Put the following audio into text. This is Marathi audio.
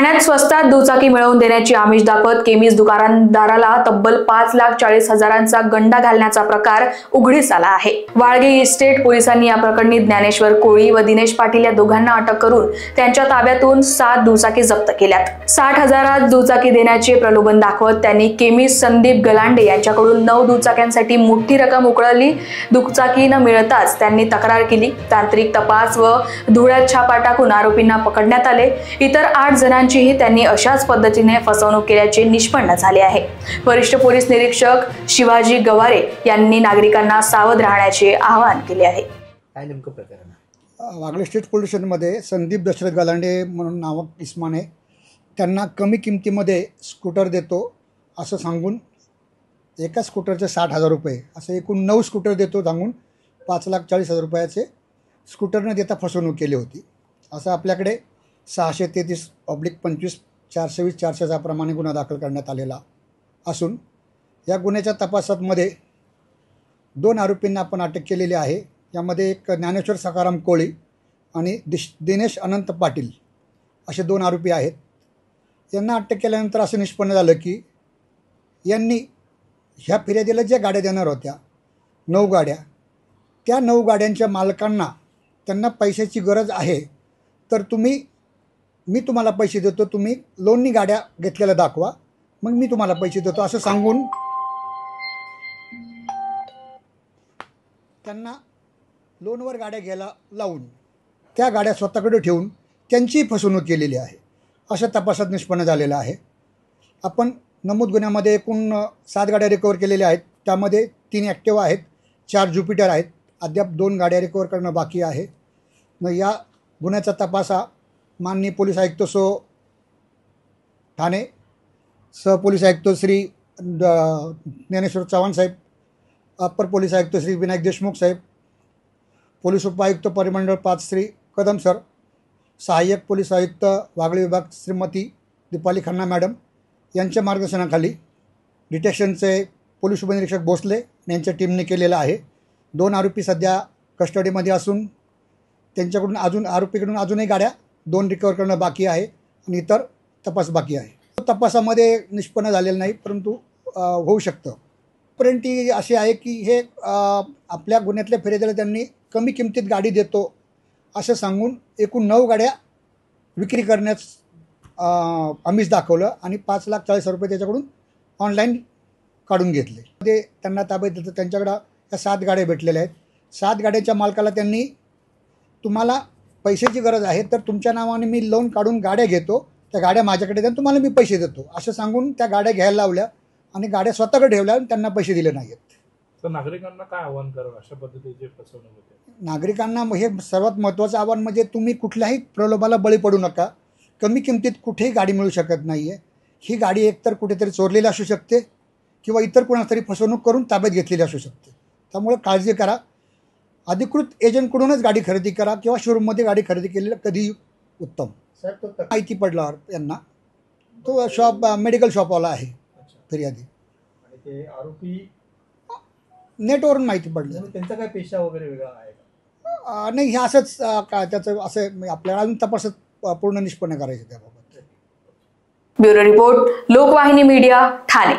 ठाण्यात स्वस्तात दुचाकी मिळवून देण्याची आमिष दाखवत केमिस्ट दुकानदाराला तब्बल 5,40,000चा गंडा घालण्याचा प्रकार उघडीस आला आहे। वाळगे इस्टेट पोलिसांनी या प्रकरणी ज्ञानेश्वर कोळी व दिनेश पाटील या दोघांना अटक करून त्यांच्या ताब्यातून 7 दुचाकी जप्त केल्यात। 60,000 दुचाकी देण्याचे प्रलोभन दाखवत त्यांनी केमिस्ट संदीप गलांडे यांच्याकडून 9 दुचाक्यांसाठी मोठी रक्कम उकळली। दुचाकी न मिळताच त्यांनी तक्रार केली। तांत्रिक तपास व धुळ्यात छापा टाकून आरोपींना पकडण्यात आले। इतर 8 जणांचीही त्यांनी अशाच पद्धतीने फसवणूक केल्याचे निष्पन्न झाले आहे। वरिष्ठ पोलीस निरीक्षक शिवाजी गवारे यांनी नागरिकांना सावध राहण्याचे आवाहन केले आहे। काय नेमकं प्रकरण आहे? वागळे स्टेट पोलीस स्टेशनमध्ये संदीप दशरथ गलांडे म्हणून नावक इस्माने त्यांना कमी किमतीमध्ये स्कूटर देतो असं सांगून एका स्कूटरचे 60,000 रुपये असे एकूण 9 स्कूटर देतो सांगून 5,40,000 रुपयाचे स्कूटरने देता फसवणूक केली होती। असं आपल्याकडे 633/25 420 406 प्रमाणे गुन्हा दाखल करण्यात आलेला असून या गुन्ह्याच्या तपासामध्ये 2 आरोपींना आपण अटक केलेली आहे। यामध्ये एक ज्ञानेश्वर सखाराम कोळी आणि दिनेश अनंत पाटील असे 2 आरोपी आहेत। यांना अटक केल्यानंतर असं निष्पन्न झालं की यांनी ह्या फिर्यादीला ज्या गाड्या देणार होत्या 9 गाड्या, त्या 9 गाड्यांच्या मालकांना त्यांना पैशाची गरज आहे तर मी तुम्हाला पैसे देतो, तुम्ही लोननी गाड्या घेतलेल्या दाखवा, मग मी तुम्हाला पैसे देतो असं सांगून त्यांना लोनवर गाड्या घ्यायला लावून त्या गाड्या स्वतःकडे ठेवून त्यांची फसवणूक केलेली आहे अशा तपासात निष्पन्न झालेलं आहे। आपण नमूद गुन्ह्यामध्ये एकूण 7 गाड्या रिकवर केलेल्या आहेत। त्यामध्ये 3 ॲक्टिवा आहेत, 4 ज्युपिटर आहेत, अद्याप 2 गाड्या रिकवर करणं बाकी आहे। मग या गुन्ह्याचा तपास हा माननीय पोलीस आयुक्त ठाणे, सहपोलीस आयुक्त श्री ज्ञानेश्वर चव्हाण साहेब, अप्पर पोलीस आयुक्त श्री विनायक देशमुख साहेब, पोलीस उपायुक्त परिमंडळ 5 श्री कदम सर, सहाय्यक पोलीस आयुक्त वागळे विभाग श्रीमती दीपाली खन्ना मॅडम यांच्या मार्गदर्शनाखाली डिटेक्शनचे पोलीस उपनिरीक्षक भोसले यांच्या टीमने केलेलं आहे। 2 आरोपी सध्या कस्टडीमध्ये असून त्यांच्याकडून आरोपीकडून अजूनही गाड्या 2 रिकवर करणं बाकी आहे आणि इतर तपास बाकी आहे। तपासामध्ये निष्पन्न झालेलं नाही परंतु होऊ शकतं। पर्यंत अशी आहे की हे आपल्या गुन्ह्यातल्या फिर्यादीला त्यांनी कमी किमतीत गाडी देतो असं सांगून एकूण 9 गाड्या विक्री करण्यास आमिष दाखवलं आणि 5,40,000 रुपये त्याच्याकडून ऑनलाईन काढून घेतले। ते त्यांना ताब्यात देतं। त्यांच्याकडं या 7 गाड्या भेटलेल्या आहेत। 7 गाड्यांच्या मालकाला त्यांनी तुम्हाला पैशाची गरज आहे तर तुमच्या नावाने मी लोन काढून गाड्या घेतो, त्या गाड्या माझ्याकडे द्या, तुम्हाला मी पैसे देतो असं सांगून त्या गाड्या घ्यायला लावल्या आणि गाड्या स्वतःकडे ठेवल्या आणि त्यांना पैसे दिले नाहीत। तर नागरिकांना काय आव्हान करावं अशा पद्धतीचे फसवणूक होते? नागरिकांना हे सर्वात महत्त्वाचं आव्हान म्हणजे तुम्ही कुठल्याही प्रलोभाला बळी पडू नका। कमी किमतीत कुठेही गाडी मिळू शकत नाही आहे। ही गाडी एकतर कुठेतरी चोरलेली असू शकते किंवा इतर कोणाला तरी फसवणूक करून ताब्यात घेतलेली असू शकते। त्यामुळे काळजी करा। अधिकृत एजंटकडूनच गाडी खरेदी करा किंवा शोरूममध्ये गाडी खरेदी केलेलं कधी उत्तम। माहिती पडल्यावर यांना तो शॉप मेडिकल शॉपवाला आहे फिर्यादी आणि ते आरोपी नेटवरून माहिती पडली। त्यांचा काय पेशा वगैरे वेगळा आहे का? नाही, हे असंच काय त्याचं असं आपल्याला अजून तपासात पूर्ण निष्पन्न करायचं त्याबाबत। Bureau report, Lokvahini media, Thane.